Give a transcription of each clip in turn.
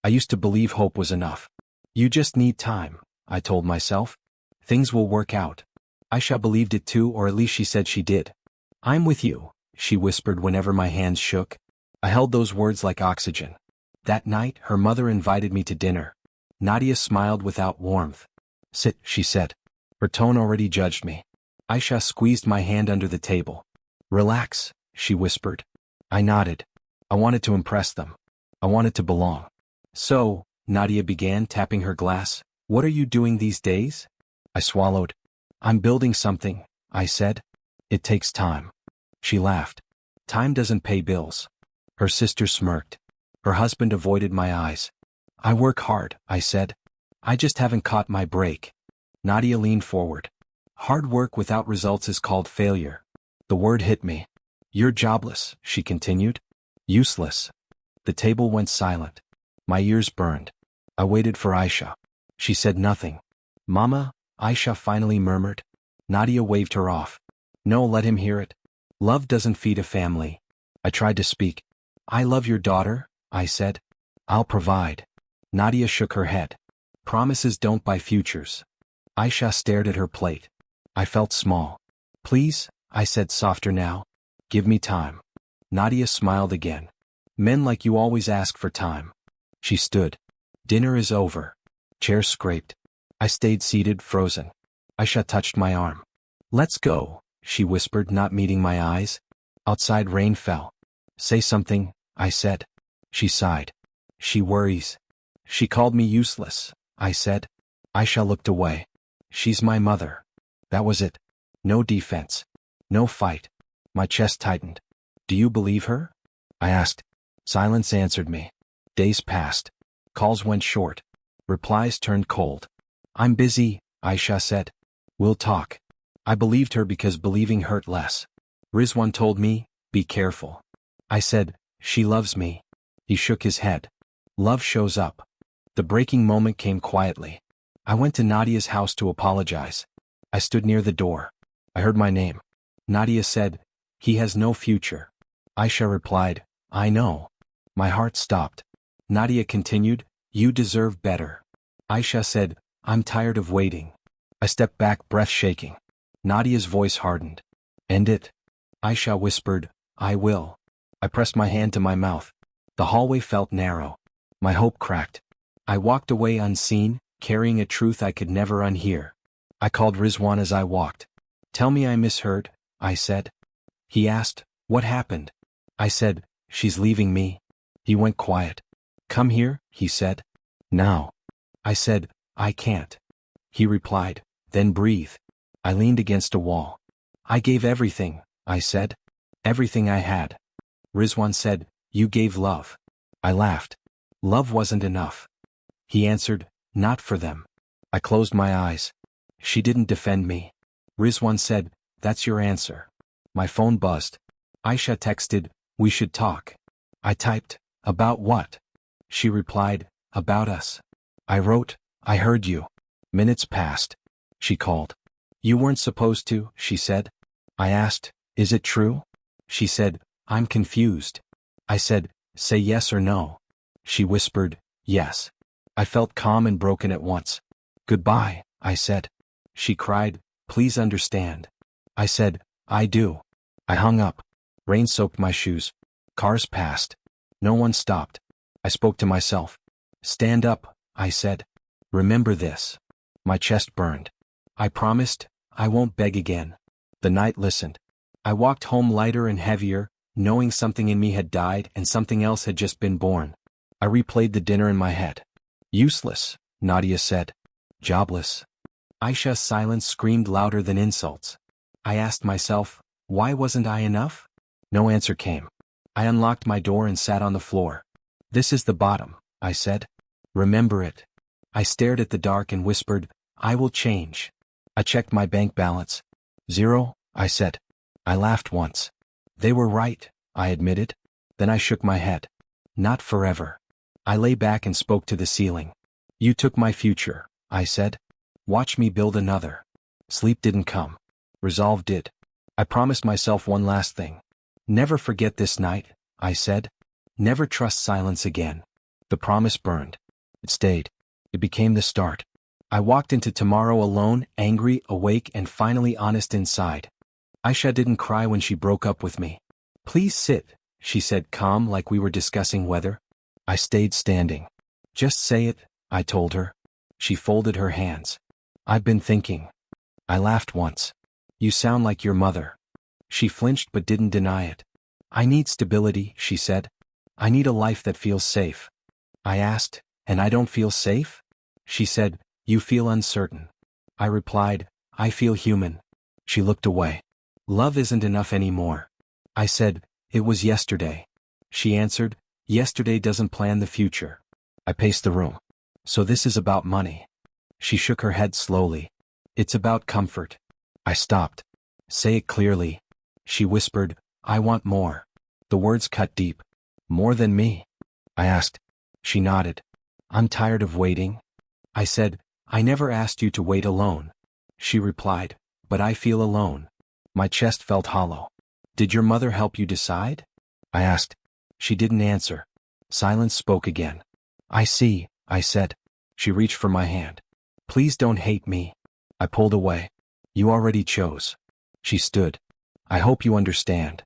I used to believe hope was enough. You just need time, I told myself. Things will work out. Aisha believed it too, or at least she said she did. I'm with you, she whispered whenever my hands shook. I held those words like oxygen. That night, her mother invited me to dinner. Nadia smiled without warmth. Sit, she said. Her tone already judged me. Aisha squeezed my hand under the table. Relax, she whispered. I nodded. I wanted to impress them. I wanted to belong. So, Nadia began, tapping her glass, what are you doing these days? I swallowed. I'm building something, I said. It takes time. She laughed. Time doesn't pay bills. Her sister smirked. Her husband avoided my eyes. I work hard, I said. I just haven't caught my break. Nadia leaned forward. Hard work without results is called failure. The word hit me. You're jobless, she continued. Useless. The table went silent. My ears burned. I waited for Aisha. She said nothing. Mama, Aisha finally murmured. Nadia waved her off. No, let him hear it. Love doesn't feed a family. I tried to speak. I love your daughter, I said. I'll provide. Nadia shook her head. Promises don't buy futures. Aisha stared at her plate. I felt small. Please, I said softer now. Give me time. Nadia smiled again. Men like you always ask for time. She stood. Dinner is over. Chairs scraped. I stayed seated, frozen. Aisha touched my arm. Let's go, she whispered, not meeting my eyes. Outside rain fell. Say something, I said. She sighed. She worries. She called me useless, I said. Aisha looked away. She's my mother. That was it. No defense. No fight. My chest tightened. Do you believe her? I asked. Silence answered me. Days passed. Calls went short. Replies turned cold. I'm busy, Aisha said. We'll talk. I believed her because believing hurt less. Rizwan told me, be careful. I said, she loves me. He shook his head. Love shows up. The breaking moment came quietly. I went to Nadia's house to apologize. I stood near the door. I heard my name. Nadia said, he has no future. Aisha replied, I know. My heart stopped. Nadia continued, you deserve better. Aisha said, I'm tired of waiting. I stepped back, breath shaking. Nadia's voice hardened. End it. Aisha whispered, I will. I pressed my hand to my mouth. The hallway felt narrow. My hope cracked. I walked away unseen, carrying a truth I could never unhear. I called Rizwan as I walked. Tell me I misheard, I said. He asked, what happened? I said, she's leaving me. He went quiet. Come here, he said. Now. I said, I can't. He replied, then breathe. I leaned against a wall. I gave everything, I said. Everything I had. Rizwan said, you gave love. I laughed. Love wasn't enough. He answered, not for them. I closed my eyes. She didn't defend me. Rizwan said, that's your answer. My phone buzzed. Aisha texted, we should talk. I typed, about what? She replied, about us. I wrote, I heard you. Minutes passed. She called. You weren't supposed to, she said. I asked, is it true? She said, I'm confused. I said, say yes or no. She whispered, yes. I felt calm and broken at once. Goodbye, I said. She cried, please understand. I said, I do. I hung up. Rain soaked my shoes. Cars passed. No one stopped. I spoke to myself. Stand up, I said. Remember this. My chest burned. I promised, I won't beg again. The night listened. I walked home lighter and heavier, knowing something in me had died and something else had just been born. I replayed the dinner in my head. Useless, Nadia said. Jobless. Aisha's silence screamed louder than insults. I asked myself, why wasn't I enough? No answer came. I unlocked my door and sat on the floor. This is the bottom, I said. Remember it. I stared at the dark and whispered, I will change. I checked my bank balance. 0, I said. I laughed once. They were right, I admitted. Then I shook my head. Not forever. I lay back and spoke to the ceiling. You took my future, I said. Watch me build another. Sleep didn't come. Resolve did. I promised myself one last thing. Never forget this night, I said. Never trust silence again. The promise burned. It stayed. It became the start. I walked into tomorrow alone, angry, awake, and finally honest inside. Aisha didn't cry when she broke up with me. "Please sit," she said, calm like we were discussing weather. I stayed standing. "Just say it," I told her. She folded her hands. "I've been thinking." I laughed once. "You sound like your mother." She flinched but didn't deny it. "I need stability," she said. "I need a life that feels safe." I asked, "And I don't feel safe?" She said, "You feel uncertain." I replied, "I feel human." She looked away. "Love isn't enough anymore." I said, "It was yesterday." She answered, "Yesterday doesn't plan the future." I paced the room. "So this is about money." She shook her head slowly. "It's about comfort." I stopped. "Say it clearly." She whispered, "I want more." The words cut deep. "More than me?" I asked. She nodded. "I'm tired of waiting." I said, "I never asked you to wait alone." She replied, "But I feel alone." My chest felt hollow. "Did your mother help you decide?" I asked. She didn't answer. Silence spoke again. "I see," I said. She reached for my hand. "Please don't hate me." I pulled away. "You already chose." She stood. "I hope you understand."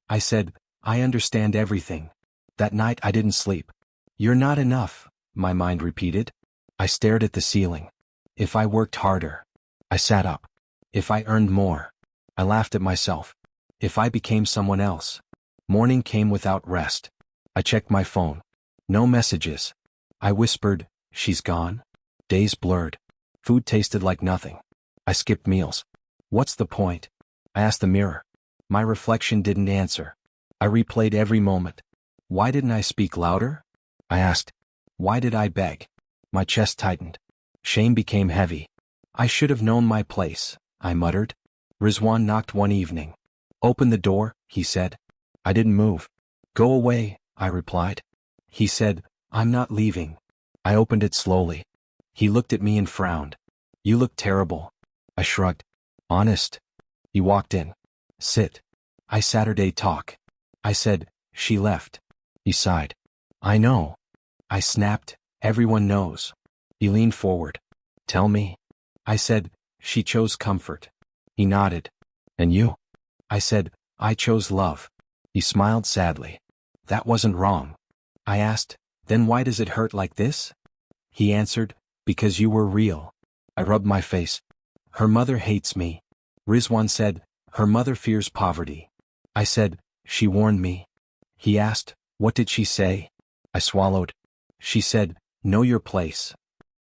I said, "I understand everything." That night I didn't sleep. "You're not enough," my mind repeated. I stared at the ceiling. "If I worked harder." I sat up. "If I earned more." I laughed at myself. "If I became someone else." Morning came without rest. I checked my phone. No messages. I whispered, "She's gone?" Days blurred. Food tasted like nothing. I skipped meals. "What's the point?" I asked the mirror. My reflection didn't answer. I replayed every moment. Why didn't I speak louder? I asked. Why did I beg? My chest tightened. Shame became heavy. "I should have known my place," I muttered. Rizwan knocked one evening. "Open the door," he said. I didn't move. "Go away," I replied. He said, "I'm not leaving." I opened it slowly. He looked at me and frowned. "You look terrible." I shrugged. "Honest." He walked in. "Sit." I Saturday talk. I said, "She left." He sighed. "I know." I snapped, "Everyone knows." He leaned forward. "Tell me." I said, "She chose comfort." He nodded. "And you?" I said, "I chose love." He smiled sadly. "That wasn't wrong." I asked, "Then why does it hurt like this?" He answered, "Because you were real." I rubbed my face. "Her mother hates me." Rizwan said, "Her mother fears poverty." I said, "She warned me." He asked, "What did she say?" I swallowed. "She said, 'Know your place.'"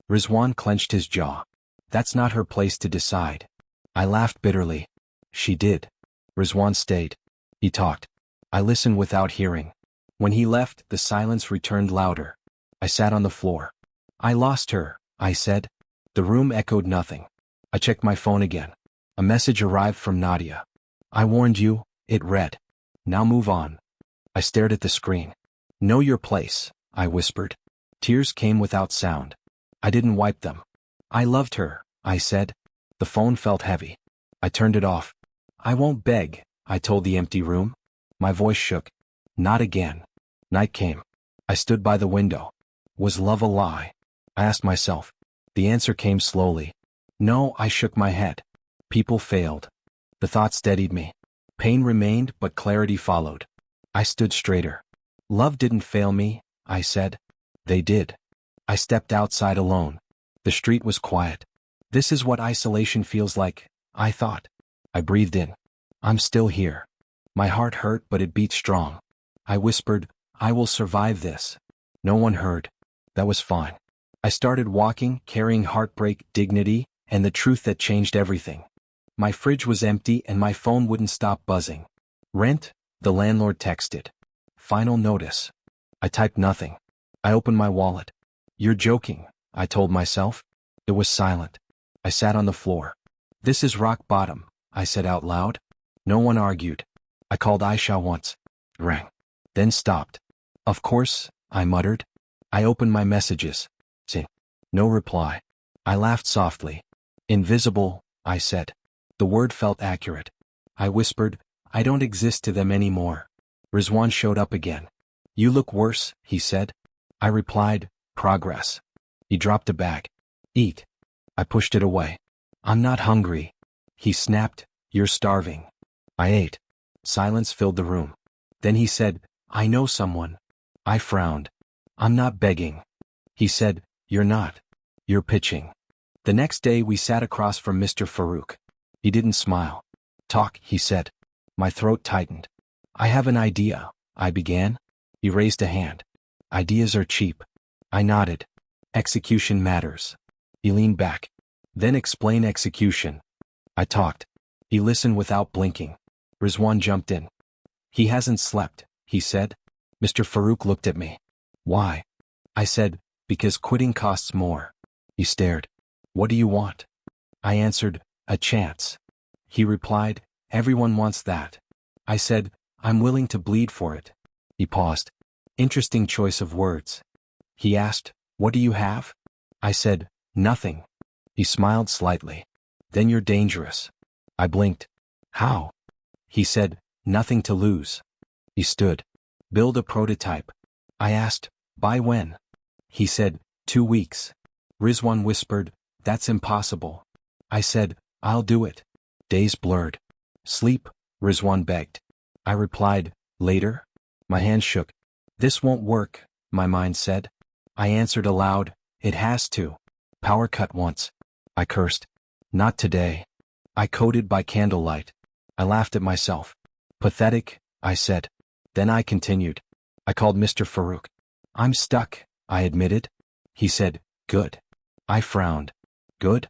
Rizwan clenched his jaw. "That's not her place to decide." I laughed bitterly. "She did." Rizwan stayed. He talked. I listened without hearing. When he left, the silence returned louder. I sat on the floor. "I lost her," I said. The room echoed nothing. I checked my phone again. A message arrived from Nadia. "I warned you," it read. "Now move on." I stared at the screen. "Know your place," I whispered. Tears came without sound. I didn't wipe them. "I loved her," I said. The phone felt heavy. I turned it off. "I won't beg," I told the empty room. My voice shook. "Not again." Night came. I stood by the window. Was love a lie? I asked myself. The answer came slowly. No, I shook my head. People failed. The thought steadied me. Pain remained, but clarity followed. I stood straighter. "Love didn't fail me," I said. "They did." I stepped outside alone. The street was quiet. This is what isolation feels like, I thought. I breathed in. I'm still here. My heart hurt, but it beat strong. I whispered, "I will survive this." No one heard. That was fine. I started walking, carrying heartbreak, dignity, and the truth that changed everything. My fridge was empty and my phone wouldn't stop buzzing. "Rent?" the landlord texted. "Final notice." I typed nothing. I opened my wallet. "You're joking," I told myself. It was silent. I sat on the floor. "This is rock bottom," I said out loud. No one argued. I called Aisha once. Rang. Then stopped. "Of course," I muttered. I opened my messages. Sin. No reply. I laughed softly. "Invisible," I said. The word felt accurate. I whispered, "I don't exist to them anymore." Rizwan showed up again. "You look worse," he said. I replied, progress. He dropped a bag. Eat. I pushed it away. I'm not hungry. He snapped, you're starving. I ate. Silence filled the room. Then he said, I know someone. I frowned. I'm not begging. He said, you're not. You're pitching. The next day we sat across from Mr. Farouk. He didn't smile. Talk, he said. My throat tightened. I have an idea, I began. He raised a hand. Ideas are cheap. I nodded. Execution matters. He leaned back. Then explain execution. I talked. He listened without blinking. Rizwan jumped in. He hasn't slept, he said. Mr. Farouk looked at me. Why? I said, because quitting costs more. He stared. What do you want? I answered, a chance. He replied, everyone wants that. I said, I'm willing to bleed for it. He paused. Interesting choice of words. He asked, what do you have? I said, nothing. He smiled slightly. Then you're dangerous. I blinked. How? He said, nothing to lose. He stood. Build a prototype. I asked, by when? He said, 2 weeks. Rizwan whispered, that's impossible. I said, I'll do it. Days blurred. Sleep, Rizwan begged. I replied, later? My hand shook. This won't work, my mind said. I answered aloud, it has to. Power cut once. I cursed. Not today. I coded by candlelight. I laughed at myself. Pathetic, I said. Then I continued. I called Mr. Farouk. I'm stuck, I admitted. He said, good. I frowned. Good?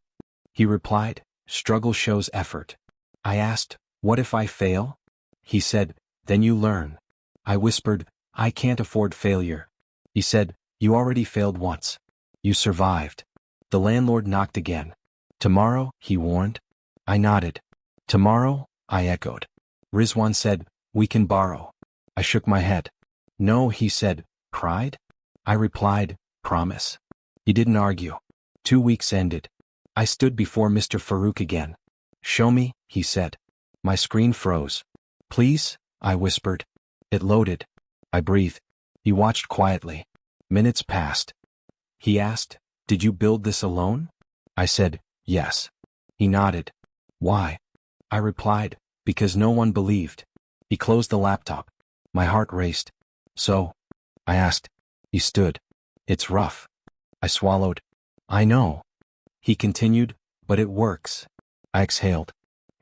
He replied, struggle shows effort. I asked, what if I fail? He said, then you learn. I whispered, I can't afford failure. He said, you already failed once. You survived. The landlord knocked again. Tomorrow, he warned. I nodded. Tomorrow, I echoed. Rizwan said, we can borrow. I shook my head. No, he said, pride? I replied, promise. He didn't argue. 2 weeks ended. I stood before Mr. Farouk again. Show me, he said. My screen froze. Please, I whispered. It loaded. I breathed. He watched quietly. Minutes passed. He asked, did you build this alone? I said, yes. He nodded. Why? I replied, because no one believed. He closed the laptop. My heart raced. So? I asked. He stood. It's rough. I swallowed. I know. He continued, but it works. I exhaled.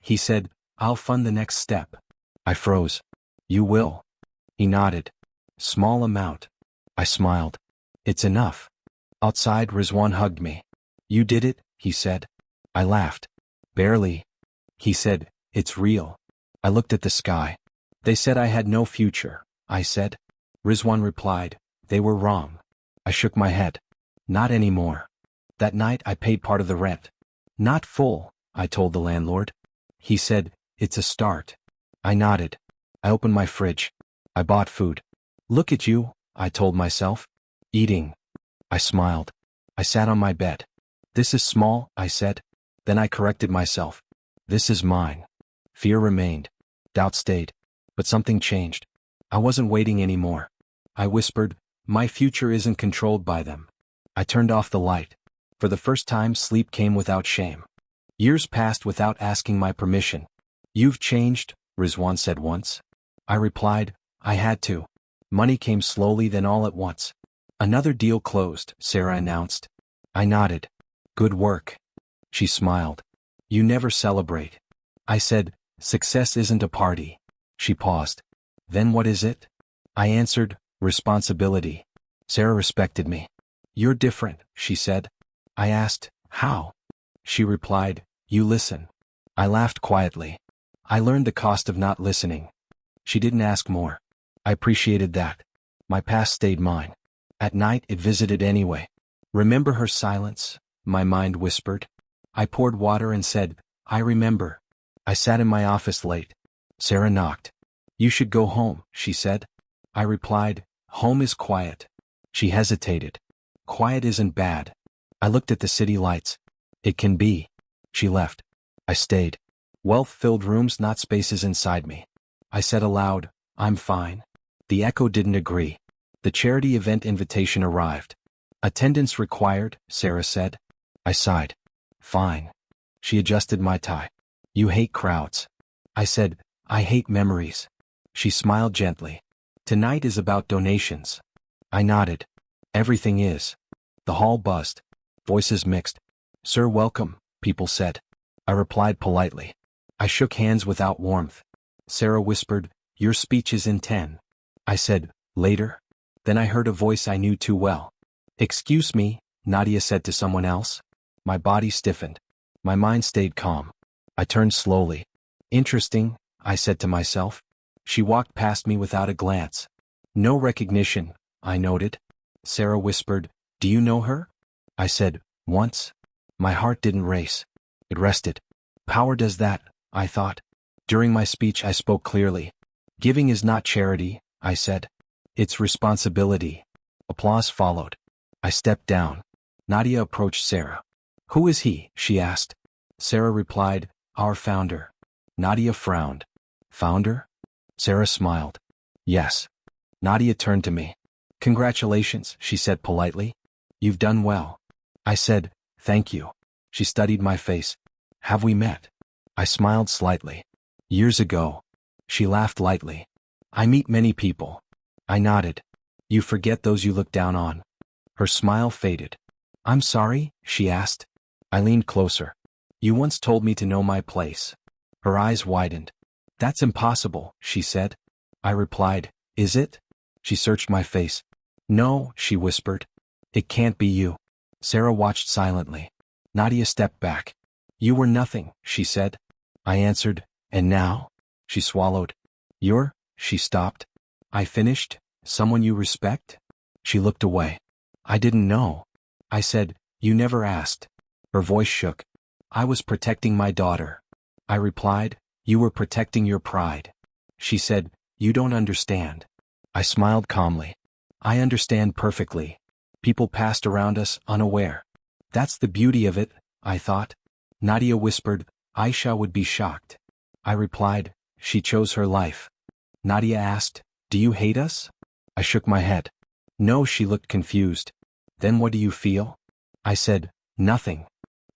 He said, I'll fund the next step. I froze. You will? He nodded. Small amount. I smiled. It's enough. Outside, Rizwan hugged me. You did it, he said. I laughed. Barely. He said, it's real. I looked at the sky. They said I had no future, I said. Rizwan replied, they were wrong. I shook my head. Not anymore. That night I paid part of the rent. Not full, I told the landlord. He said, it's a start. I nodded. I opened my fridge. I bought food. Look at you, I told myself. Eating. I smiled. I sat on my bed. This is small, I said. Then I corrected myself. This is mine. Fear remained. Doubt stayed. But something changed. I wasn't waiting anymore. I whispered, my future isn't controlled by them. I turned off the light. For the first time, sleep came without shame. Years passed without asking my permission. You've changed, Rizwan said once. I replied, I had to. Money came slowly, then all at once. Another deal closed, Sarah announced. I nodded. Good work. She smiled. You never celebrate. I said, success isn't a party. She paused. Then what is it? I answered, responsibility. Sarah respected me. You're different, she said. I asked, how? She replied, you listen. I laughed quietly. I learned the cost of not listening. She didn't ask more. I appreciated that. My past stayed mine. At night it visited anyway. Remember her silence? My mind whispered. I poured water and said, I remember. I sat in my office late. Sarah knocked. You should go home, she said. I replied, home is quiet. She hesitated. Quiet isn't bad. I looked at the city lights. It can be. She left. I stayed. Wealth filled rooms, not spaces inside me. I said aloud, I'm fine. The echo didn't agree. The charity event invitation arrived. Attendance required, Sarah said. I sighed. Fine. She adjusted my tie. You hate crowds. I said, I hate memories. She smiled gently. Tonight is about donations. I nodded. Everything is. The hall buzzed. Voices mixed. Sir, welcome, people said. I replied politely. I shook hands without warmth. Sarah whispered, your speech is in 10. I said, later. Then I heard a voice I knew too well. Excuse me, Nadia said to someone else. My body stiffened. My mind stayed calm. I turned slowly. Interesting, I said to myself. She walked past me without a glance. No recognition, I noted. Sarah whispered, do you know her? I said, once. My heart didn't race. It rested. Power does that, I thought. During my speech I spoke clearly. Giving is not charity, I said. It's responsibility. Applause followed. I stepped down. Nadia approached Sarah. Who is he? She asked. Sarah replied, our founder. Nadia frowned. Founder? Sarah smiled. Yes. Nadia turned to me. Congratulations, she said politely. You've done well. I said, thank you. She studied my face. Have we met? I smiled slightly. Years ago. She laughed lightly. I meet many people. I nodded. You forget those you look down on. Her smile faded. I'm sorry, she asked. I leaned closer. You once told me to know my place. Her eyes widened. That's impossible, she said. I replied, is it? She searched my face. No, she whispered. It can't be you. Sarah watched silently. Nadia stepped back. You were nothing, she said. I answered, and now? She swallowed. You're, she stopped. I finished, someone you respect? She looked away. I didn't know. I said, you never asked. Her voice shook. I was protecting my daughter. I replied, you were protecting your pride. She said, you don't understand. I smiled calmly. I understand perfectly. People passed around us unaware. That's the beauty of it, I thought. Nadia whispered, Aisha would be shocked. I replied, she chose her life. Nadia asked, do you hate us? I shook my head. No, she looked confused. Then what do you feel? I said, nothing.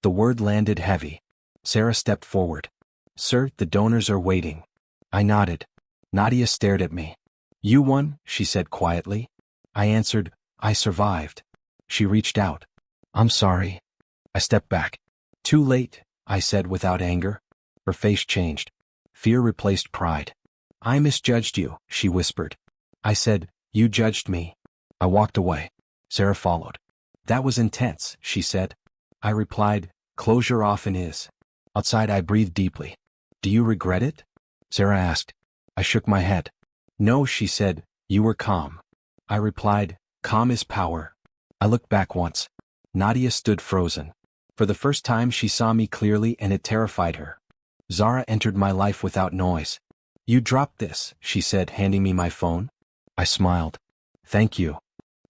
The word landed heavy. Sarah stepped forward. Sir, the donors are waiting. I nodded. Nadia stared at me. You won, she said quietly. I answered, I survived. She reached out. I'm sorry. I stepped back. Too late, I said without anger. Her face changed. Fear replaced pride. I misjudged you, she whispered. I said, you judged me. I walked away. Sarah followed. That was intense, she said. I replied, closure often is. Outside I breathed deeply. Do you regret it? Sarah asked. I shook my head. No, she said, you were calm. I replied, calm is power. I looked back once. Nadia stood frozen. For the first time she saw me clearly and it terrified her. Zara entered my life without noise. You dropped this, she said, handing me my phone. I smiled. Thank you.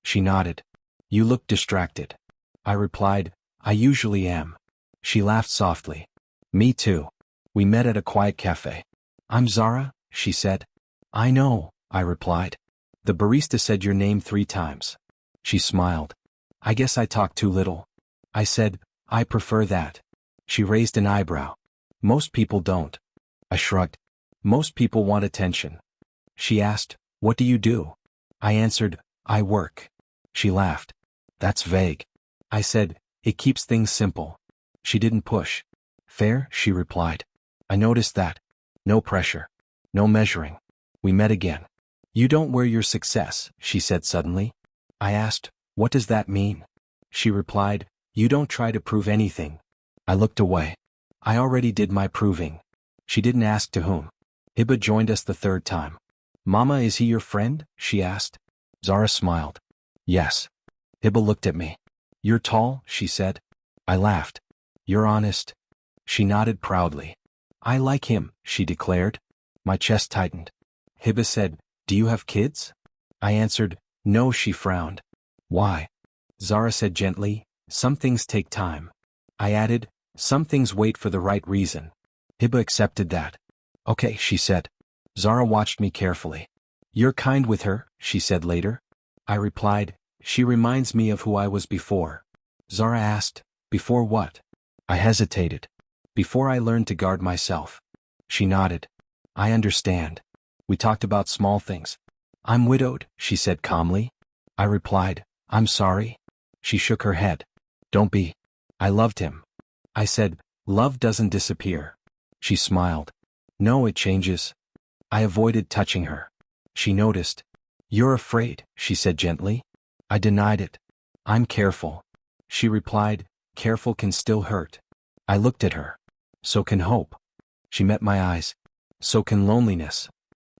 She nodded. You look distracted. I replied, I usually am. She laughed softly. Me too. We met at a quiet cafe. I'm Zara, she said. I know, I replied. The barista said your name 3 times. She smiled. I guess I talk too little. I said, I prefer that. She raised an eyebrow. Most people don't. I shrugged. Most people want attention. She asked, what do you do? I answered, I work. She laughed. That's vague. I said, it keeps things simple. She didn't push. Fair, she replied. I noticed that. No pressure. No measuring. We met again. You don't wear your success, she said suddenly. I asked, what does that mean? She replied, you don't try to prove anything. I looked away. I already did my proving. She didn't ask to whom. Hiba joined us the 3rd time. Mama, is he your friend? She asked. Zara smiled. Yes. Hiba looked at me. You're tall, she said. I laughed. You're honest. She nodded proudly. I like him, she declared. My chest tightened. Hiba said, do you have kids? I answered, no, she frowned. Why? Zara said gently, some things take time. I added, some things wait for the right reason. Hiba accepted that. Okay, she said. Zara watched me carefully. You're kind with her, she said later. I replied, she reminds me of who I was before. Zara asked, before what? I hesitated. Before I learned to guard myself. She nodded. I understand. We talked about small things. I'm widowed, she said calmly. I replied, I'm sorry. She shook her head. Don't be. I loved him. I said, love doesn't disappear. She smiled. No, it changes. I avoided touching her. She noticed. You're afraid, she said gently. I denied it. I'm careful. She replied, careful can still hurt. I looked at her. So can hope. She met my eyes. So can loneliness.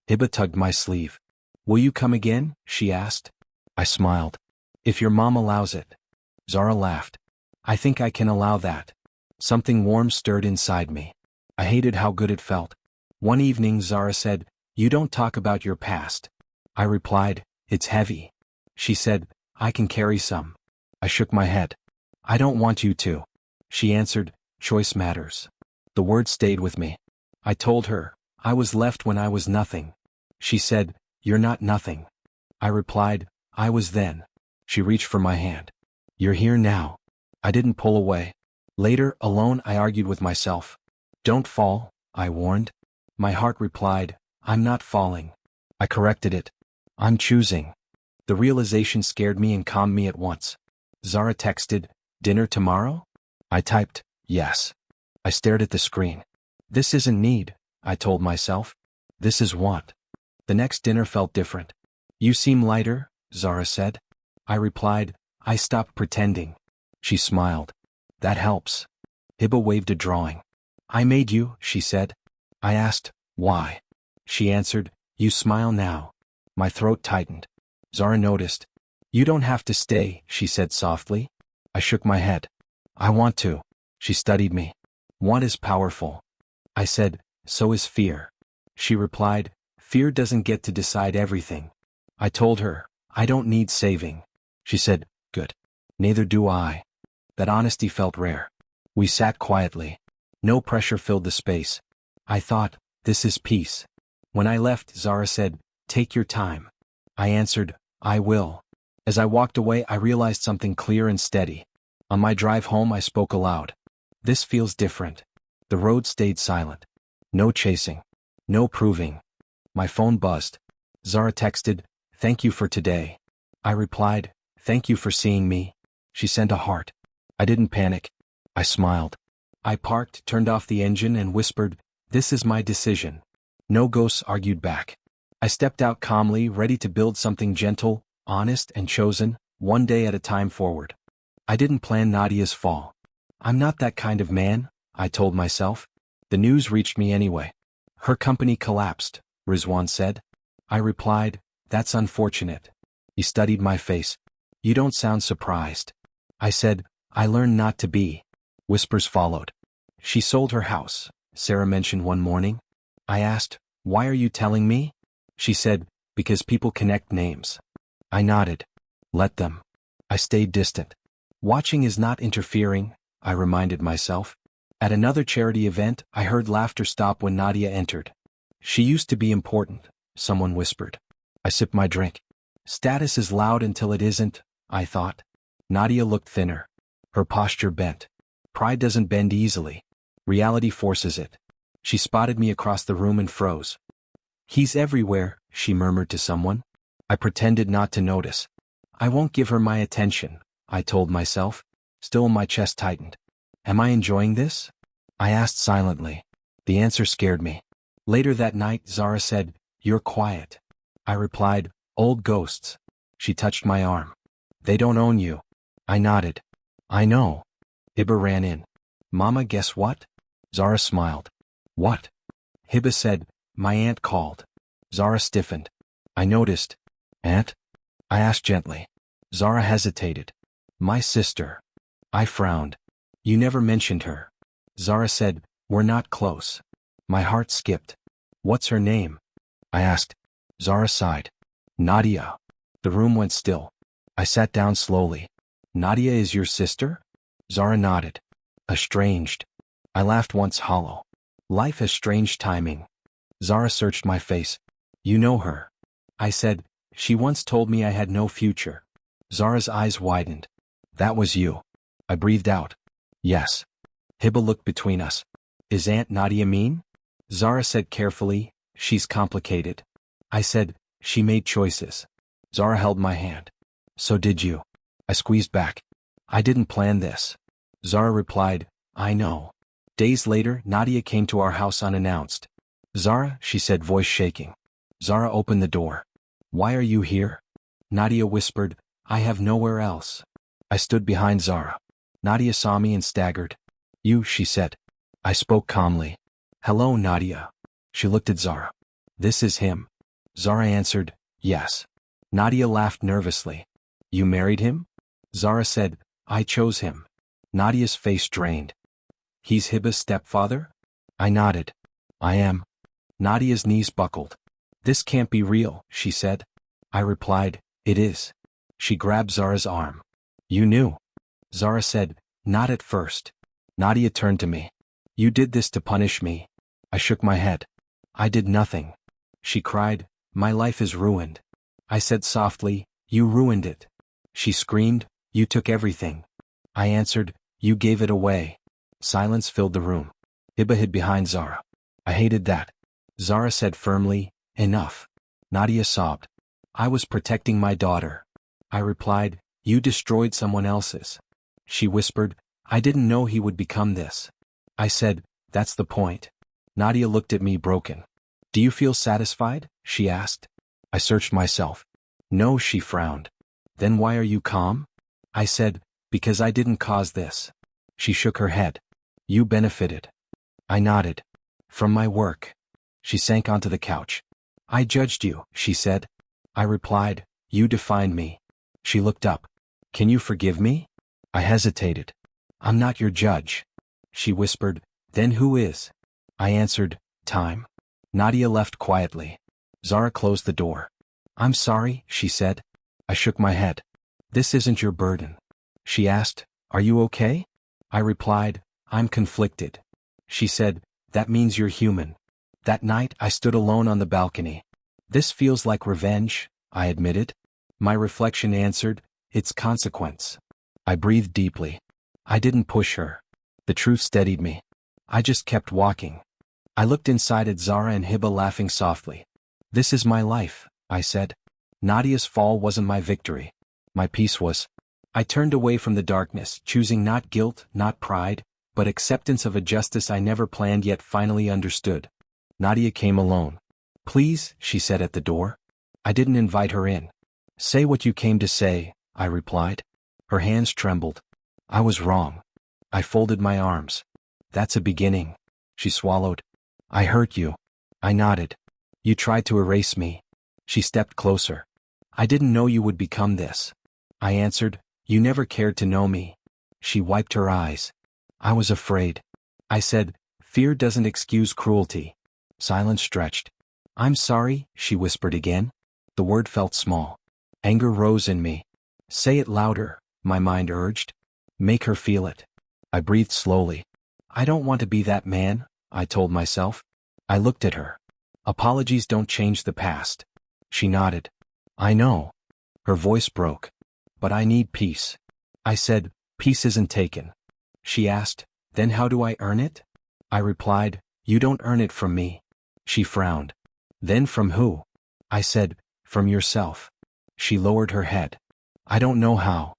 Hiba tugged my sleeve. Will you come again? She asked. I smiled. If your mom allows it. Zara laughed. I think I can allow that. Something warm stirred inside me. I hated how good it felt. One evening Zara said, you don't talk about your past. I replied, it's heavy. She said, I can carry some. I shook my head. I don't want you to. She answered, choice matters. The word stayed with me. I told her, I was left when I was nothing. She said, you're not nothing. I replied, I was then. She reached for my hand. You're here now. I didn't pull away. Later, alone, I argued with myself. Don't fall, I warned. My heart replied, I'm not falling. I corrected it. I'm choosing. The realization scared me and calmed me at once. Zara texted, dinner tomorrow? I typed, yes. I stared at the screen. This isn't need, I told myself. This is want. The next dinner felt different. You seem lighter, Zara said. I replied, I stopped pretending. She smiled. That helps. Hiba waved a drawing. I made you, she said. I asked, why? She answered, you smile now. My throat tightened. Zara noticed. You don't have to stay, she said softly. I shook my head. I want to. She studied me. Want is powerful. I said, so is fear. She replied, fear doesn't get to decide everything. I told her, I don't need saving. She said, good. Neither do I. That honesty felt rare. We sat quietly. No pressure filled the space. I thought, this is peace. When I left, Zara said, take your time. I answered, I will. As I walked away, I realized something clear and steady. On my drive home, I spoke aloud. This feels different. The road stayed silent. No chasing. No proving. My phone buzzed. Zara texted, thank you for today. I replied, thank you for seeing me. She sent a heart. I didn't panic. I smiled. I parked, turned off the engine, and whispered, this is my decision. No ghosts argued back. I stepped out calmly, ready to build something gentle, honest, and chosen, one day at a time forward. I didn't plan Nadia's fall. I'm not that kind of man, I told myself. The news reached me anyway. Her company collapsed, Rizwan said. I replied, that's unfortunate. He studied my face. You don't sound surprised. I said, I learned not to be. Whispers followed. She sold her house, Sarah mentioned one morning. I asked, why are you telling me? She said, because people connect names. I nodded. Let them. I stayed distant. Watching is not interfering, I reminded myself. At another charity event, I heard laughter stop when Nadia entered. She used to be important, someone whispered. I sipped my drink. Status is loud until it isn't, I thought. Nadia looked thinner. Her posture bent. Pride doesn't bend easily. Reality forces it. She spotted me across the room and froze. He's everywhere, she murmured to someone. I pretended not to notice. I won't give her my attention, I told myself. Still, my chest tightened. Am I enjoying this? I asked silently. The answer scared me. Later that night, Zara said, you're quiet. I replied, old ghosts. She touched my arm. They don't own you. I nodded. I know. Hiba ran in. Mama, guess what? Zara smiled. What? Hiba said, my aunt called. Zara stiffened. I noticed. Aunt? I asked gently. Zara hesitated. My sister. I frowned. You never mentioned her. Zara said, we're not close. My heart skipped. What's her name? I asked. Zara sighed. Nadia. The room went still. I sat down slowly. Nadia is your sister? Zara nodded. Estranged. I laughed once hollow. Life has strange timing. Zara searched my face. You know her. I said, She once told me I had no future. Zara's eyes widened. That was you. I breathed out. Yes. Hiba looked between us. Is Aunt Nadia mean? Zara said carefully, she's complicated. I said, she made choices. Zara held my hand. So did you. I squeezed back. I didn't plan this. Zara replied, I know. Days later, Nadia came to our house unannounced. Zara, she said, voice shaking. Zara opened the door. Why are you here? Nadia whispered, I have nowhere else. I stood behind Zara. Nadia saw me and staggered. You, she said. I spoke calmly. Hello, Nadia. She looked at Zara. This is him. Zara answered, yes. Nadia laughed nervously. You married him? Zara said, I chose him. Nadia's face drained. He's Hiba's stepfather? I nodded. I am. Nadia's knees buckled. This can't be real, she said. I replied, it is. She grabbed Zara's arm. You knew. Zara said, not at first. Nadia turned to me. You did this to punish me. I shook my head. I did nothing. She cried, my life is ruined. I said softly, you ruined it. She screamed, you took everything. I answered, you gave it away. Silence filled the room. Hiba hid behind Zara. I hated that. Zara said firmly, enough. Nadia sobbed. I was protecting my daughter. I replied, you destroyed someone else's. She whispered, I didn't know he would become this. I said, that's the point. Nadia looked at me broken. Do you feel satisfied? She asked. I searched myself. No, she frowned. Then why are you calm? I said, because I didn't cause this. She shook her head. You benefited. I nodded. From my work. She sank onto the couch. I judged you, she said. I replied, you defined me. She looked up. Can you forgive me? I hesitated. I'm not your judge. She whispered, then who is? I answered, time. Nadia left quietly. Zara closed the door. I'm sorry, she said. I shook my head. This isn't your burden. She asked, are you okay? I replied, I'm conflicted. She said, that means you're human. That night I stood alone on the balcony. This feels like revenge, I admitted. My reflection answered, it's consequence. I breathed deeply. I didn't push her. The truth steadied me. I just kept walking. I looked inside at Zara and Hiba laughing softly. This is my life, I said. Nadia's fall wasn't my victory. My peace was. I turned away from the darkness, choosing not guilt, not pride, but acceptance of a justice I never planned yet finally understood. Nadia came alone. Please, she said at the door. I didn't invite her in. Say what you came to say, I replied. Her hands trembled. I was wrong. I folded my arms. That's a beginning. She swallowed. I hurt you. I nodded. You tried to erase me. She stepped closer. I didn't know you would become this. I answered, you never cared to know me. She wiped her eyes. I was afraid. I said, fear doesn't excuse cruelty. Silence stretched. I'm sorry, she whispered again. The word felt small. Anger rose in me. Say it louder, my mind urged. Make her feel it. I breathed slowly. I don't want to be that man, I told myself. I looked at her. Apologies don't change the past. She nodded. I know. Her voice broke. But I need peace. I said, peace isn't taken. She asked, then how do I earn it? I replied, you don't earn it from me. She frowned. Then from who? I said, from yourself. She lowered her head. I don't know how.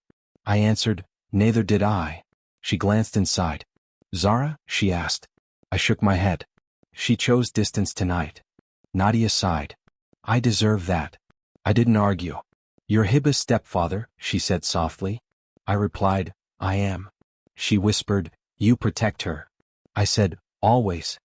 I answered, neither did I. She glanced inside. Zara? She asked. I shook my head. She chose distance tonight. Nadia sighed. I deserve that. I didn't argue. You're Hiba's stepfather, she said softly. I replied, I am. She whispered, you protect her. I said, always.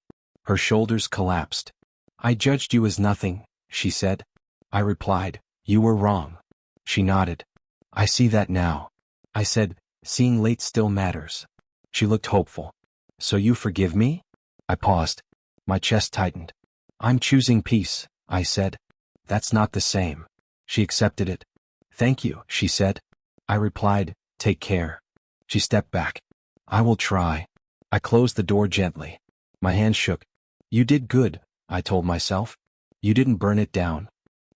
Her shoulders collapsed. I judged you as nothing, she said. I replied, you were wrong. She nodded. I see that now. I said, seeing late still matters. She looked hopeful. So you forgive me? I paused. My chest tightened. I'm choosing peace, I said. That's not the same. She accepted it. Thank you, she said. I replied, take care. She stepped back. I will try. I closed the door gently. My hand shook. You did good, I told myself. You didn't burn it down.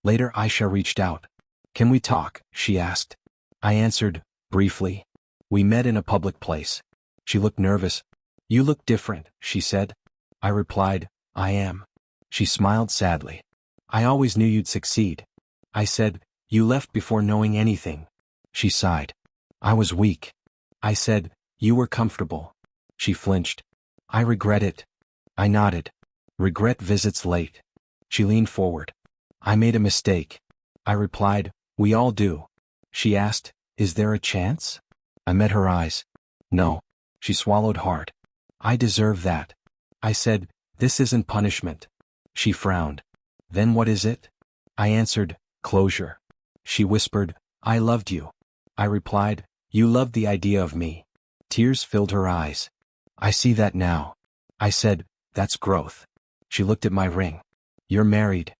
Later Aisha reached out. Can we talk? She asked. I answered, briefly. We met in a public place. She looked nervous. You look different, she said. I replied, I am. She smiled sadly. I always knew you'd succeed. I said, you left before knowing anything. She sighed. I was weak. I said, you were comfortable. She flinched. I regret it. I nodded. Regret visits late. She leaned forward. I made a mistake. I replied, we all do. She asked, is there a chance? I met her eyes. No. She swallowed hard. I deserve that. I said, this isn't punishment. She frowned. Then what is it? I answered, closure. She whispered, I loved you. I replied, you loved the idea of me. Tears filled her eyes. I see that now. I said, that's growth. She looked at my ring. You're married.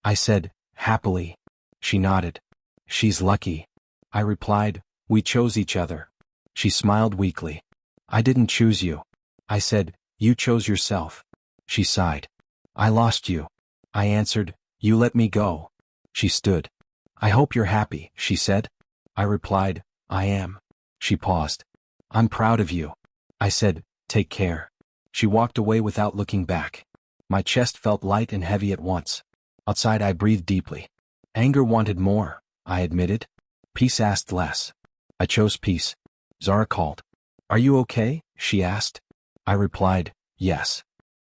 I said, happily. She nodded. She's lucky. I replied, we chose each other. She smiled weakly. I didn't choose you. I said, you chose yourself. She sighed. I lost you. I answered, you let me go. She stood. I hope you're happy, she said. I replied, I am. She paused. I'm proud of you. I said, take care. She walked away without looking back. My chest felt light and heavy at once. Outside I breathed deeply. Anger wanted more, I admitted. Peace asked less. I chose peace. Zara called. Are you okay? She asked. I replied, yes.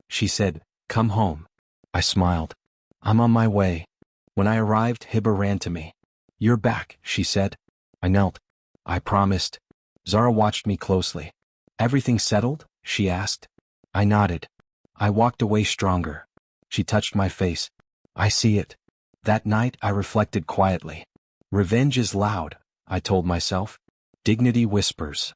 She said, come home. I smiled. I'm on my way. When I arrived, Hiba ran to me. You're back, she said. I knelt. I promised. Zara watched me closely. Everything settled? She asked. I nodded. I walked away stronger. She touched my face. I see it. That night I reflected quietly. Revenge is loud, I told myself. Dignity whispers.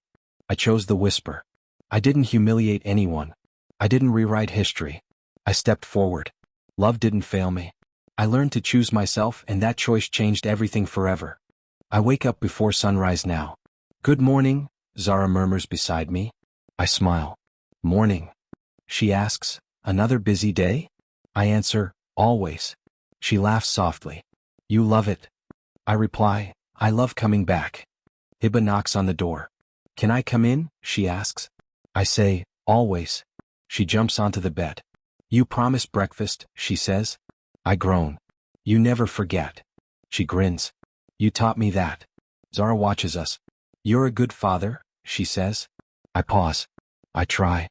I chose the whisper. I didn't humiliate anyone. I didn't rewrite history. I stepped forward. Love didn't fail me. I learned to choose myself, and that choice changed everything forever. I wake up before sunrise now. Good morning, Zara murmurs beside me. I smile. Morning. She asks, another busy day? I answer, always. She laughs softly. You love it. I reply, I love coming back. Hiba knocks on the door. Can I come in? She asks. I say, always. She jumps onto the bed. You promised breakfast, she says. I groan. You never forget. She grins. You taught me that. Zara watches us. You're a good father, she says. I pause. I try.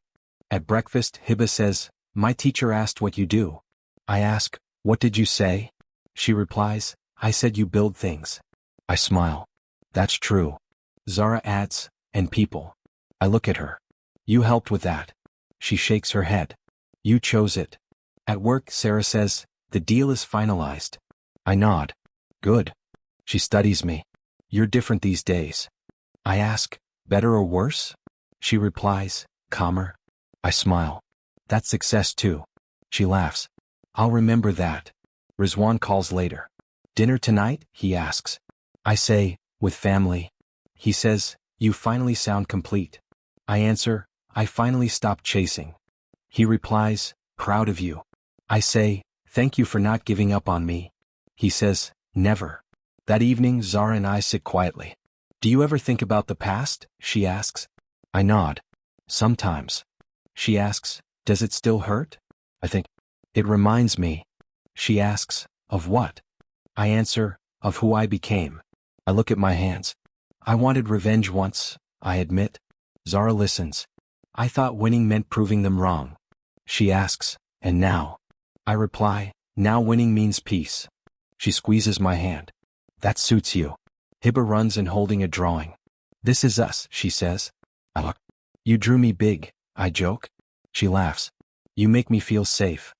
At breakfast, Hiba says, my teacher asked what you do. I ask, what did you say? She replies, I said you build things. I smile. That's true. Zara adds, and people. I look at her. You helped with that. She shakes her head. You chose it. At work, Sarah says, the deal is finalized. I nod. Good. She studies me. You're different these days. I ask, better or worse? She replies, calmer. I smile. That's success too. She laughs. I'll remember that. Rizwan calls later. Dinner tonight? He asks. I say, with family. He says, you finally sound complete. I answer, I finally stopped chasing. He replies, proud of you. I say, thank you for not giving up on me. He says, never. That evening, Zara and I sit quietly. Do you ever think about the past? She asks. I nod. Sometimes. She asks, does it still hurt? I think. It reminds me. She asks, of what? I answer, of who I became. I look at my hands. I wanted revenge once, I admit. Zara listens. I thought winning meant proving them wrong. She asks, and now? I reply, now winning means peace. She squeezes my hand. That suits you. Hiba runs in holding a drawing. This is us, she says. I look. You drew me big, I joke. She laughs. You make me feel safe.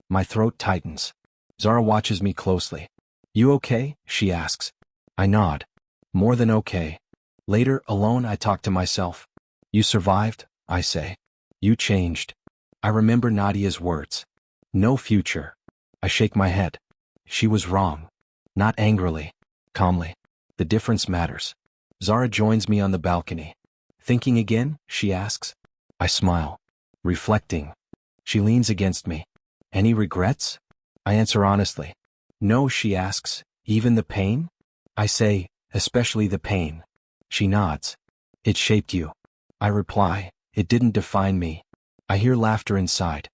My throat tightens. Zara watches me closely. You okay? She asks. I nod. More than okay. Later, alone, I talk to myself. You survived, I say. You changed. I remember Nadia's words. No future. I shake my head. She was wrong. Not angrily. Calmly. The difference matters. Zara joins me on the balcony. Thinking again? She asks. I smile. Reflecting. She leans against me. Any regrets? I answer honestly. No, she asks, even the pain? I say, especially the pain. She nods. It shaped you. I reply, it didn't define me. I hear laughter inside.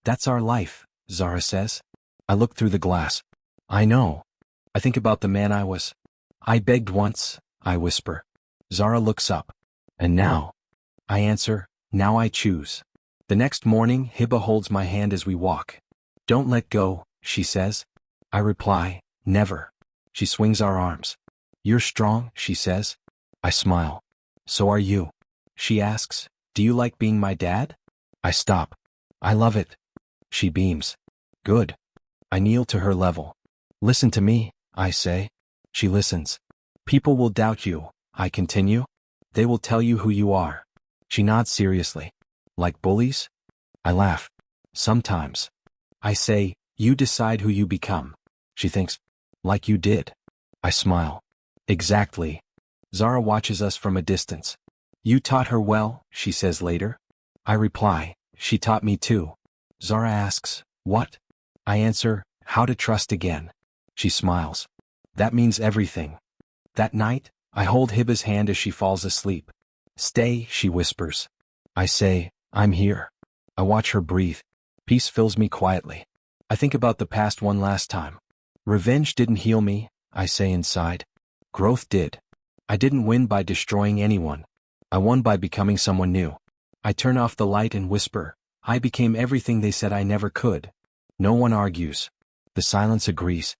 That's our life, Zara says. I look through the glass. I know. I think about the man I was. I begged once, I whisper. Zara looks up. And now? I answer, now I choose. The next morning, Hiba holds my hand as we walk. Don't let go, she says. I reply, never. She swings our arms. You're strong, she says. I smile. So are you. She asks, do you like being my dad? I stop. I love it. She beams. Good. I kneel to her level. Listen to me, I say. She listens. People will doubt you, I continue. They will tell you who you are. She nods seriously. Like bullies? I laugh. Sometimes. I say, you decide who you become. She thinks, like you did. I smile. Exactly. Zara watches us from a distance. You taught her well, she says later. I reply, she taught me too. Zara asks, what? I answer, how to trust again. She smiles. That means everything. That night, I hold Hiba's hand as she falls asleep. Stay, she whispers. I say, I'm here. I watch her breathe. Peace fills me quietly. I think about the past one last time. Revenge didn't heal me, I say inside. Growth did. I didn't win by destroying anyone. I won by becoming someone new. I turn off the light and whisper, I became everything they said I never could. No one argues. The silence agrees.